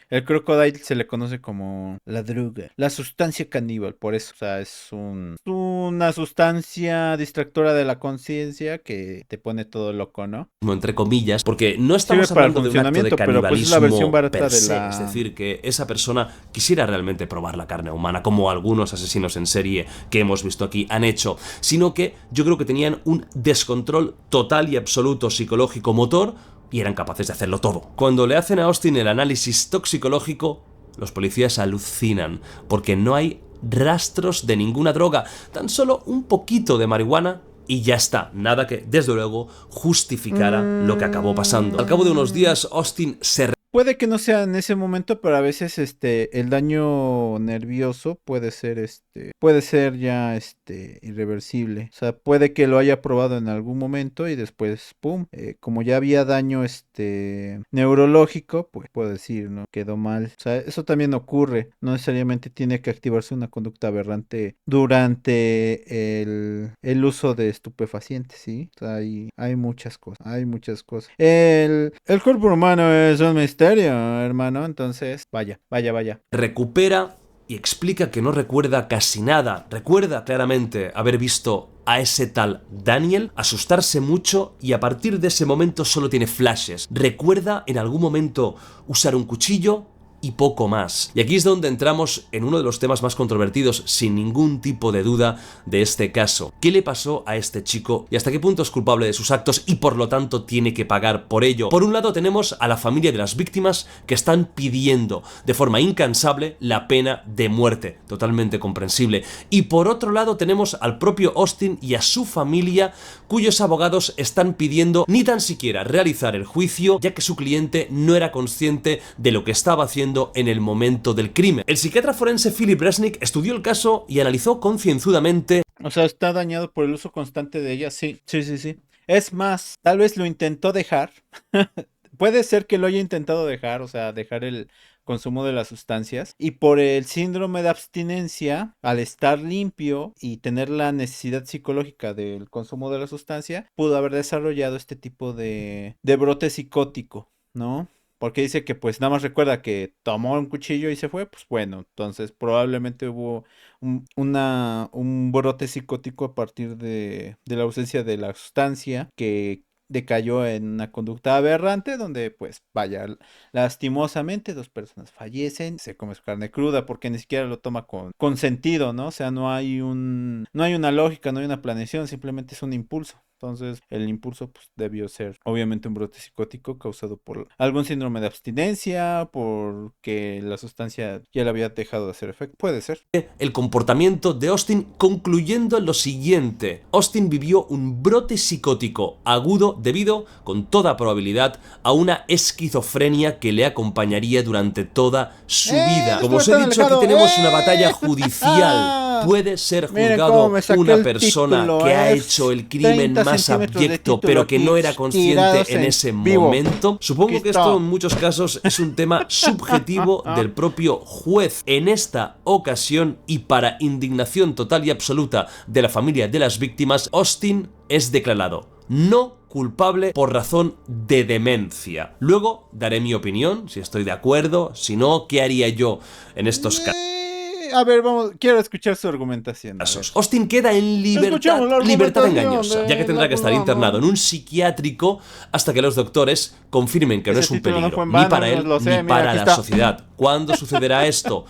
el Crocodile se le conoce como la droga, la sustancia caníbal, por eso. O sea, es una sustancia distractora de la conciencia que te pone todo loco, ¿no? Entre comillas, porque no estamos hablando de un acto de canibalismo, pues es la versión barata per se, es decir, que esa persona quisiera realmente probar la carne humana, como algunos asesinos en serie que hemos visto aquí han hecho, sino que yo creo que tenían un descontrol total y absoluto psicológico motor, y eran capaces de hacerlo todo. Cuando le hacen a Austin el análisis toxicológico, los policías alucinan, porque no hay rastros de ninguna droga, tan solo un poquito de marihuana y ya está. Nada que, desde luego, justificara lo que acabó pasando. Al cabo de unos días, Austin se... Puede que no sea en ese momento, pero a veces el daño nervioso puede ser ya irreversible. O sea, puede que lo haya probado en algún momento y después pum, como ya había daño neurológico, pues puedo decir, ¿no? Quedó mal. O sea, eso también ocurre. No necesariamente tiene que activarse una conducta aberrante durante el uso de estupefacientes, ¿sí? O sea, hay muchas cosas, El cuerpo humano es un misterio, hermano, entonces, vaya. Recupera y explica que no recuerda casi nada. Recuerda claramente haber visto a ese tal Daniel asustarse mucho y a partir de ese momento solo tiene flashes. Recuerda en algún momento usar un cuchillo y poco más. Y aquí es donde entramos en uno de los temas más controvertidos, sin ningún tipo de duda, de este caso. ¿Qué le pasó a este chico y hasta qué punto es culpable de sus actos y por lo tanto tiene que pagar por ello? Por un lado tenemos a la familia de las víctimas que están pidiendo de forma incansable la pena de muerte, totalmente comprensible. Y por otro lado tenemos al propio Austin y a su familia, cuyos abogados están pidiendo ni tan siquiera realizar el juicio, ya que su cliente no era consciente de lo que estaba haciendo en el momento del crimen. El psiquiatra forense Philip Resnick estudió el caso y analizó concienzudamente. O sea, está dañado por el uso constante de ella, sí. Es más, tal vez lo intentó dejar. Puede ser que lo haya intentado dejar, o sea, dejar el consumo de las sustancias, y por el síndrome de abstinencia, al estar limpio y tener la necesidad psicológica del consumo de la sustancia, pudo haber desarrollado este tipo de brote psicótico, ¿no? Porque dice que pues nada más recuerda que tomó un cuchillo y se fue, pues bueno, entonces probablemente hubo un brote psicótico a partir de la ausencia de la sustancia que decayó en una conducta aberrante donde pues vaya, lastimosamente 2 personas fallecen, se come su carne cruda porque ni siquiera lo toma con sentido, ¿no? O sea, no hay una lógica, no hay una planeación, simplemente es un impulso. Entonces, el impulso pues, debió ser obviamente un brote psicótico causado por algún síndrome de abstinencia, porque la sustancia ya le había dejado de hacer efecto. Puede ser. El comportamiento de Austin concluyendo en lo siguiente. Austin vivió un brote psicótico agudo debido, con toda probabilidad, a una esquizofrenia que le acompañaría durante toda su vida. Como os he dicho, aquí tenemos una batalla judicial. Puede ser juzgado una persona que ha hecho el crimen más abyecto, pero que no era consciente en ese momento. Supongo que esto en muchos casos es un tema subjetivo del propio juez. En esta ocasión, y para indignación total y absoluta de la familia de las víctimas, Austin es declarado no culpable por razón de demencia. Luego daré mi opinión, si estoy de acuerdo, si no, ¿qué haría yo en estos casos? A ver, quiero escuchar su argumentación. Austin queda en libertad engañosa, ya que tendrá que estar internado en un psiquiátrico hasta que los doctores confirmen que no es un peligro, ni para él ni para la sociedad. ¿Cuándo sucederá esto?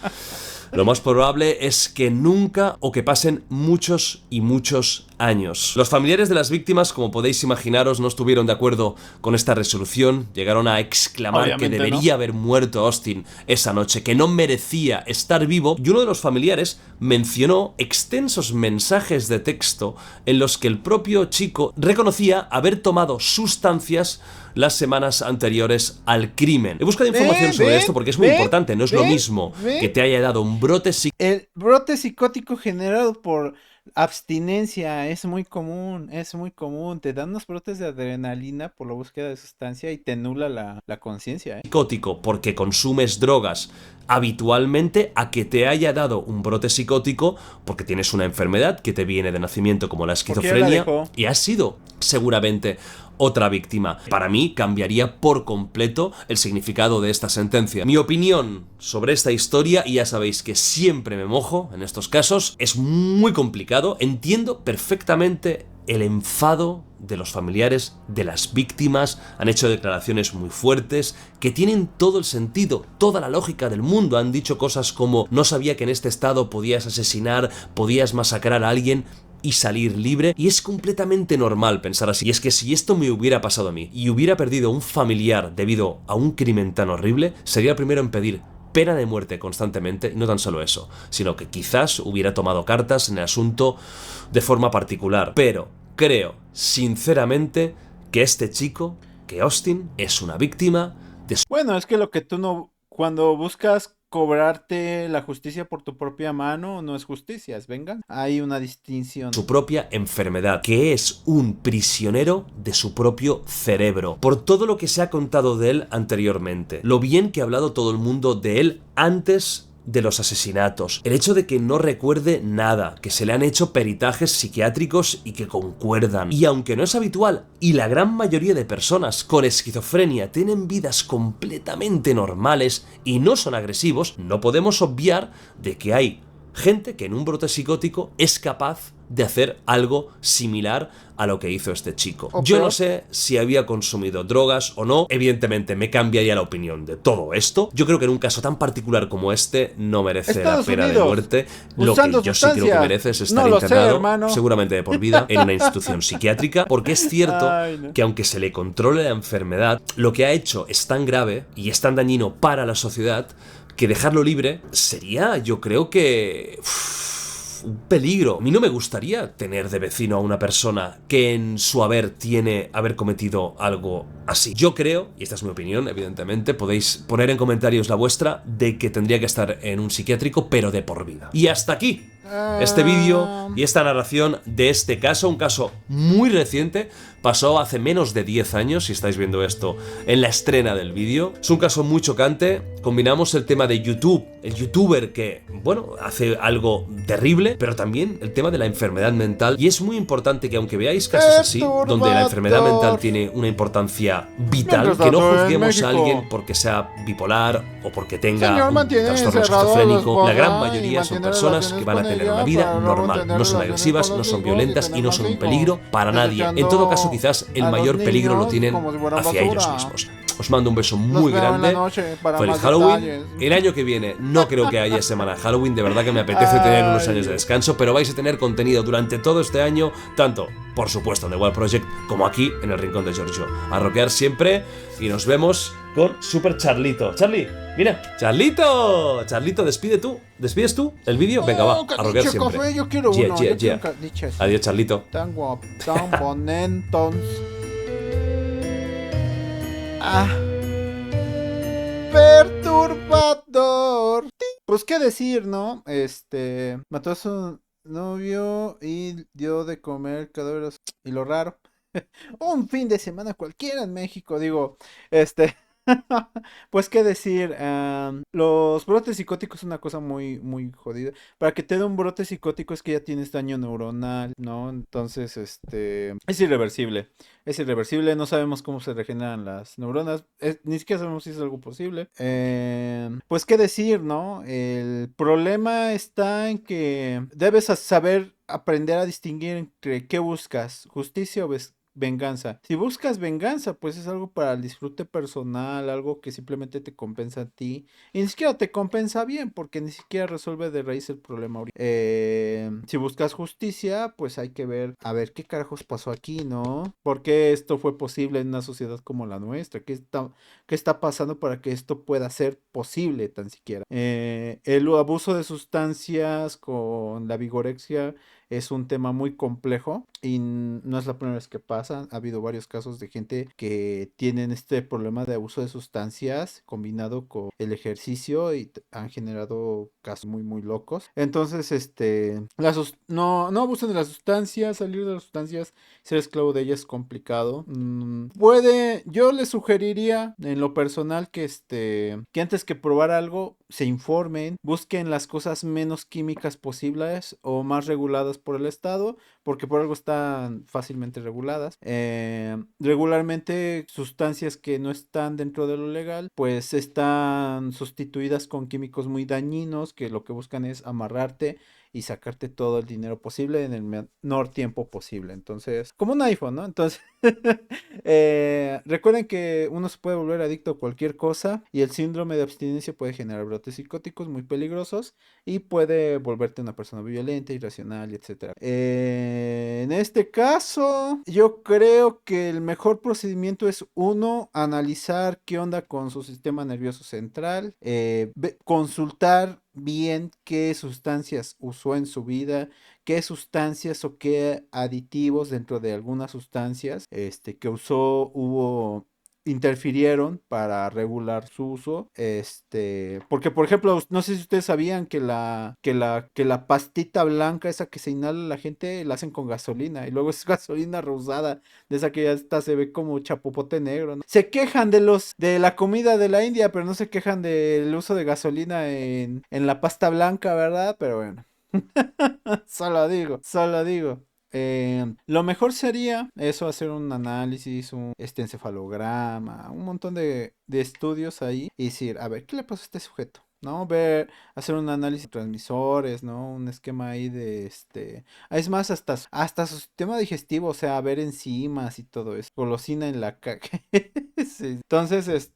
Lo más probable es que nunca o que pasen muchos y muchos años. Los familiares de las víctimas, como podéis imaginaros, no estuvieron de acuerdo con esta resolución. Llegaron a exclamar que debería haber muerto Austin esa noche, que no merecía estar vivo. Y uno de los familiares mencionó extensos mensajes de texto en los que el propio chico reconocía haber tomado sustancias las semanas anteriores al crimen. He buscado información sobre esto porque es muy importante. No es lo mismo que te haya dado un brote psicótico. El brote psicótico generado por abstinencia es muy común, te dan unos brotes de adrenalina por la búsqueda de sustancia y te nula la conciencia. Psicótico porque consumes drogas habitualmente, a que te haya dado un brote psicótico porque tienes una enfermedad que te viene de nacimiento como la esquizofrenia y has sido seguramente otra víctima. Para mí cambiaría por completo el significado de esta sentencia. Mi opinión sobre esta historia, y ya sabéis que siempre me mojo en estos casos, es muy complicado. Entiendo perfectamente el enfado de los familiares de las víctimas. Han hecho declaraciones muy fuertes que tienen todo el sentido, toda la lógica del mundo. Han dicho cosas como: no sabía que en este estado podías asesinar, podías masacrar a alguien y salir libre. Y es completamente normal pensar así. Y es que si esto me hubiera pasado a mí y hubiera perdido un familiar debido a un crimen tan horrible, sería el primero en pedir pena de muerte constantemente. Y no tan solo eso, sino que quizás hubiera tomado cartas en el asunto de forma particular. Pero creo sinceramente que este chico, que Austin, es una víctima de su... Bueno, es que lo que tú no... Cuando buscas cobrarte la justicia por tu propia mano, no es justicia, es venganza. Hay una distinción. Su propia enfermedad, que es un prisionero de su propio cerebro. Por todo lo que se ha contado de él anteriormente, lo bien que ha hablado todo el mundo de él antes de los asesinatos, el hecho de que no recuerde nada, que se le han hecho peritajes psiquiátricos y que concuerdan. Y aunque no es habitual, y la gran mayoría de personas con esquizofrenia tienen vidas completamente normales y no son agresivos, no podemos obviar de que hay gente que en un brote psicótico es capaz de hacer algo similar a lo que hizo este chico. Yo no sé si había consumido drogas o no. Evidentemente me cambiaría la opinión de todo esto. Yo creo que en un caso tan particular como este no merece la pena de muerte. Lo que yo sí creo que merece es estar internado, seguramente de por vida, en una institución psiquiátrica, porque es cierto que aunque se le controle la enfermedad, lo que ha hecho es tan grave y es tan dañino para la sociedad que dejarlo libre sería, yo creo que... un peligro. A mí no me gustaría tener de vecino a una persona que en su haber haber cometido algo así. Yo creo, y esta es mi opinión, evidentemente, podéis poner en comentarios la vuestra, de que tendría que estar en un psiquiátrico, pero de por vida. Y hasta aquí este vídeo y esta narración de este caso, un caso muy reciente, pasó hace menos de 10 años, si estáis viendo esto en la estrena del vídeo. Es un caso muy chocante. Combinamos el tema de YouTube, el youtuber que, bueno, hace algo terrible, pero también el tema de la enfermedad mental. Y es muy importante que, aunque veáis casos así, donde la enfermedad mental tiene una importancia vital, que no juzguemos a alguien porque sea bipolar o porque tenga un trastorno esquizofrénico. La gran mayoría son personas que van a tener una vida normal, no son agresivas, no son violentas y no son un peligro para nadie. En todo caso, quizás el mayor peligro lo tienen hacia ellos mismos. Os mando un beso muy grande. Feliz Halloween. El año que viene no creo que haya semana Halloween. De verdad que me apetece tener unos años de descanso, pero vais a tener contenido durante todo este año, tanto, por supuesto, en The Wild Project como aquí en el Rincón de Giorgio. A rockear siempre y nos vemos con Super Charlito. Charlie, mira, Charlito. Charlito, ¿despides tú el vídeo? Venga, va, a rockear siempre. Café, yo quiero uno. Adiós, Charlito. Tan guapo, tan bonentos. Perturbador. Pues qué decir, ¿no? Mató a su novio y dio de comer cadáveres. Y lo raro, un fin de semana cualquiera en México, digo, Pues qué decir, los brotes psicóticos es una cosa muy, muy jodida. Para que te dé un brote psicótico es que ya tienes daño neuronal, ¿no? Entonces, es irreversible, no sabemos cómo se regeneran las neuronas, ni siquiera sabemos si es algo posible. Pues qué decir, ¿no? El problema está en que debes saber aprender a distinguir entre qué buscas, justicia o venganza. Si buscas venganza, pues es algo para el disfrute personal, algo que simplemente te compensa a ti. Y ni siquiera te compensa bien, porque ni siquiera resuelve de raíz el problema ahorita. Si buscas justicia, pues hay que ver, a ver qué carajos pasó aquí, ¿no? ¿Por qué esto fue posible en una sociedad como la nuestra? ¿Qué está pasando para que esto pueda ser posible tan siquiera? El abuso de sustancias con la vigorexia es un tema muy complejo y no es la primera vez que pasa. Ha habido varios casos de gente que tienen este problema de abuso de sustancias combinado con el ejercicio y han generado casos muy muy locos. Entonces, no abusen de las sustancias, salir de las sustancias, ser esclavo de ellas es complicado. Yo les sugeriría en lo personal que antes que probar algo se informen, busquen las cosas menos químicas posibles o más reguladas por el Estado, porque por algo están fácilmente reguladas. Regularmente sustancias que no están dentro de lo legal, pues están sustituidas con químicos muy dañinos que lo que buscan es amarrarte y sacarte todo el dinero posible en el menor tiempo posible. Entonces, como un iPhone, ¿no? Entonces, recuerden que uno se puede volver adicto a cualquier cosa y el síndrome de abstinencia puede generar brotes psicóticos muy peligrosos y puede volverte una persona violenta, irracional, etcétera. En este caso, yo creo que el mejor procedimiento es uno, analizar qué onda con su sistema nervioso central, consultar bien qué sustancias usó en su vida, qué sustancias o qué aditivos dentro de algunas sustancias que usó interfirieron para regular su uso. Porque por ejemplo, no sé si ustedes sabían que la pastita blanca, esa que se inhala la gente, la hacen con gasolina y luego es gasolina rosada, de esa que ya está, se ve como chapopote negro, ¿no? Se quejan de la comida de la India, pero no se quejan del uso de gasolina en la pasta blanca, ¿verdad? Pero bueno. Solo digo. Lo mejor sería eso, hacer un análisis, un encefalograma, un montón de estudios ahí y decir, a ver, ¿qué le pasó a este sujeto? ¿No? Hacer un análisis de transmisores, ¿no? Un esquema ahí es más, hasta su sistema digestivo, o sea, ver enzimas y todo eso. Golosina en la caca. Sí. Entonces,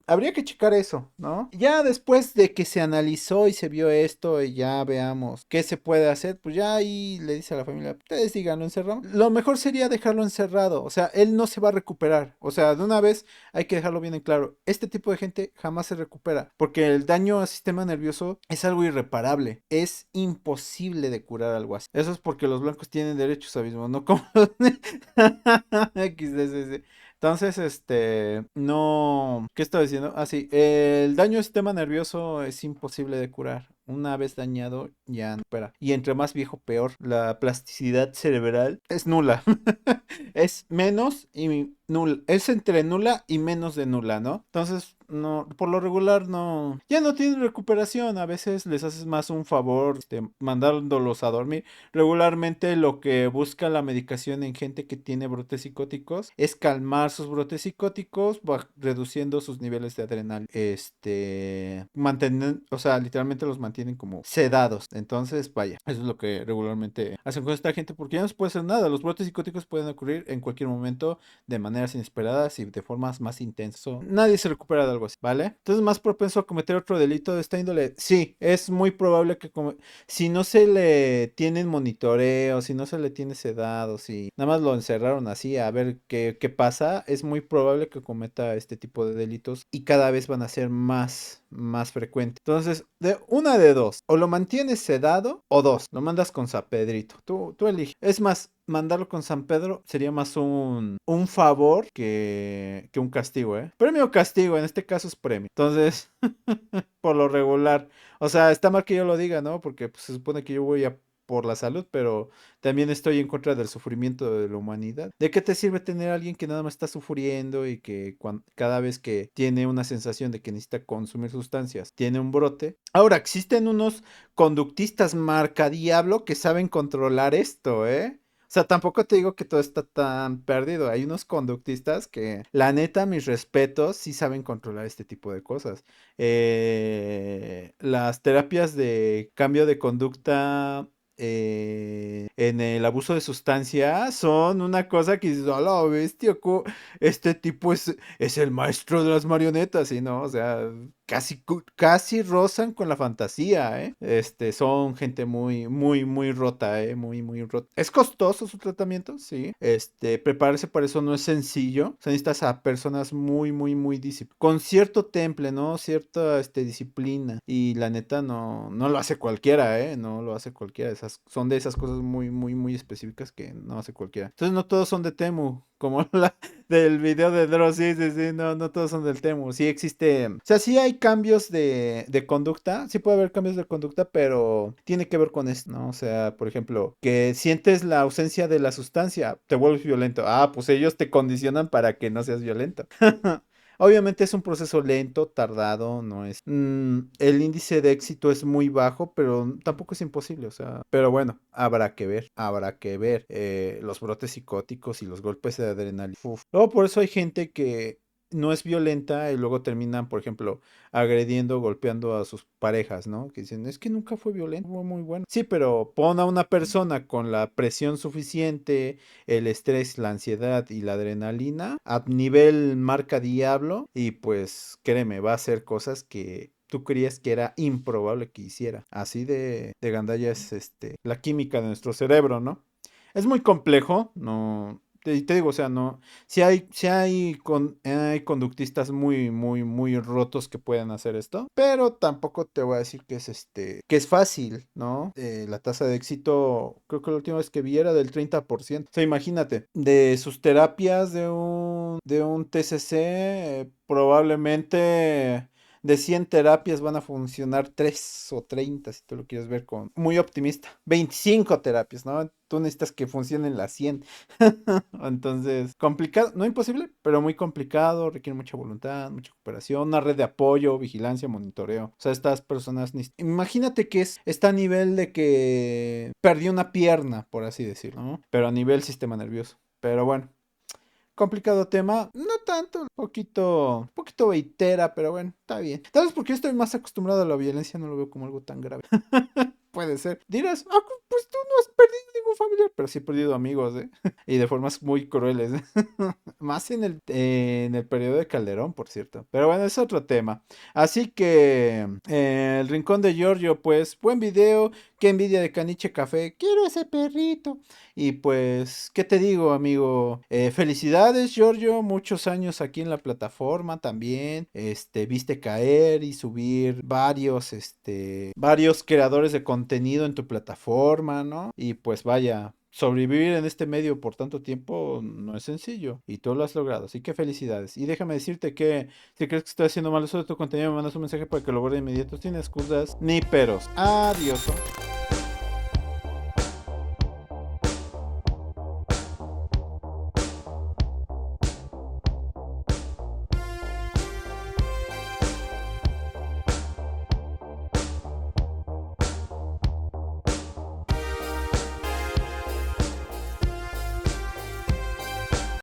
habría que checar eso, ¿no? Ya después de que se analizó y se vio esto y ya veamos qué se puede hacer, pues ya ahí le dice a la familia, ustedes díganlo, encerramos. Lo mejor sería dejarlo encerrado, o sea, él no se va a recuperar. O sea, de una vez hay que dejarlo bien en claro. Este tipo de gente jamás se recupera, porque el daño al sistema nervioso es algo irreparable. Es imposible de curar algo así. Eso es porque los blancos tienen derechos, abismo, no como los XDCC. Entonces, no, ¿qué estaba diciendo? Ah, sí, el daño al sistema nervioso es imposible de curar. Una vez dañado, ya no espera. Y entre más viejo, peor. La plasticidad cerebral es nula. Es menos y nula. Es entre nula y menos de nula, ¿no? Entonces, no, por lo regular no. Ya no tienen recuperación. A veces les haces más un favor, mandándolos a dormir. Regularmente lo que busca la medicación en gente que tiene brotes psicóticos es calmar sus brotes psicóticos, reduciendo sus niveles de adrenalina. O sea, literalmente los mantienen como sedados. Entonces, vaya, eso es lo que regularmente hacen con esta gente porque ya no se puede hacer nada. Los brotes psicóticos pueden ocurrir en cualquier momento de maneras inesperadas y de formas más intensas. Nadie se recupera de algo así, ¿vale? Entonces, más propenso a cometer otro delito de esta índole. Sí, es muy probable que si no se le tienen monitoreo, si no se le tiene sedado, si nada más lo encerraron así a ver qué pasa, es muy probable que cometa este tipo de delitos y cada vez van a ser más frecuentes. Entonces, de una de dos, o lo mantienes sedado o dos, lo mandas con San Pedrito. Tú eliges. Es más, mandarlo con San Pedro sería más un favor que un castigo, ¿eh? Premio o castigo, en este caso es premio. Entonces, por lo regular, o sea, está mal que yo lo diga, ¿no? Porque pues, se supone que yo voy a por la salud, pero también estoy en contra del sufrimiento de la humanidad. ¿De qué te sirve tener a alguien que nada más está sufriendo y que cada vez que tiene una sensación de que necesita consumir sustancias, tiene un brote? Ahora, existen unos conductistas marca diablo que saben controlar esto, ¿eh? O sea, tampoco te digo que todo está tan perdido. Hay unos conductistas que, la neta, mis respetos, sí saben controlar este tipo de cosas. Las terapias de cambio de conducta en el abuso de sustancia son una cosa que dices, hola, bestia, este tipo es el maestro de las marionetas, ¿sí? ¿No? O sea, casi rozan con la fantasía, ¿eh? Son gente muy, muy, muy rota, ¿eh? Muy, muy rota. ¿Es costoso su tratamiento? Sí. Prepararse para eso no es sencillo. O sea, necesitas a personas muy, muy, muy con cierto temple, ¿no? Cierta, disciplina. Y la neta no lo hace cualquiera, ¿eh? No lo hace cualquiera. Son de esas cosas muy, muy, muy específicas que no hace cualquiera. Entonces no todos son de Temu, como la del video de Dross, sí, no todos son del Temu. Sí existe, o sea, sí hay cambios de conducta, sí puede haber cambios de conducta, pero tiene que ver con esto, ¿no? O sea, por ejemplo, que sientes la ausencia de la sustancia, te vuelves violento. Ah, pues ellos te condicionan para que no seas violento. Obviamente es un proceso lento, tardado, no es... el índice de éxito es muy bajo, pero tampoco es imposible, o sea... Pero bueno, habrá que ver. Los brotes psicóticos y los golpes de adrenalina. Luego por eso hay gente que no es violenta y luego terminan, por ejemplo, agrediendo, golpeando a sus parejas, ¿no? Que dicen, es que nunca fue violento, fue muy bueno. Sí, pero pon a una persona con la presión suficiente, el estrés, la ansiedad y la adrenalina a nivel marca diablo y pues créeme, va a hacer cosas que tú creías que era improbable que hiciera. Así de gandalla es la química de nuestro cerebro, ¿no? Es muy complejo, no... Te digo, o sea, no. Hay conductistas muy, muy, muy rotos que pueden hacer esto. Pero tampoco te voy a decir que es fácil, ¿no? La tasa de éxito, creo que la última vez que vi era del 30%. O sea, imagínate, de sus terapias de un TCC, probablemente de 100 terapias van a funcionar 3 o 30, si tú lo quieres ver con muy optimista. 25 terapias, ¿no? Tú necesitas que funcionen las 100. Entonces, complicado, no imposible, pero muy complicado, requiere mucha voluntad, mucha cooperación, una red de apoyo, vigilancia, monitoreo. O sea, estas personas, imagínate que está a nivel de que perdió una pierna, por así decirlo, ¿no? Pero a nivel sistema nervioso. Pero bueno. Complicado tema, no tanto, un poquito veitera, pero bueno, está bien. Tal vez porque yo estoy más acostumbrado a la violencia, no lo veo como algo tan grave. Puede ser. Dirás, pues tú no has perdido ningún familiar, pero sí he perdido amigos, ¿eh? Y de formas muy crueles, ¿eh? Más en el periodo de Calderón, por cierto. Pero bueno, es otro tema. Así que, el Rincón de Giorgio, pues, buen video. Qué envidia de Caniche Café. Quiero ese perrito. Y pues, ¿qué te digo, amigo? Felicidades, Giorgio. Muchos años aquí en la plataforma también. Viste caer y subir varios creadores de contenido en tu plataforma, ¿no? Y pues vaya, sobrevivir en este medio por tanto tiempo no es sencillo. Y tú lo has logrado. Así que felicidades. Y déjame decirte que si crees que estoy haciendo mal uso de tu contenido, me mandas un mensaje para que lo borre de inmediato. Sin excusas ni peros. Adiós.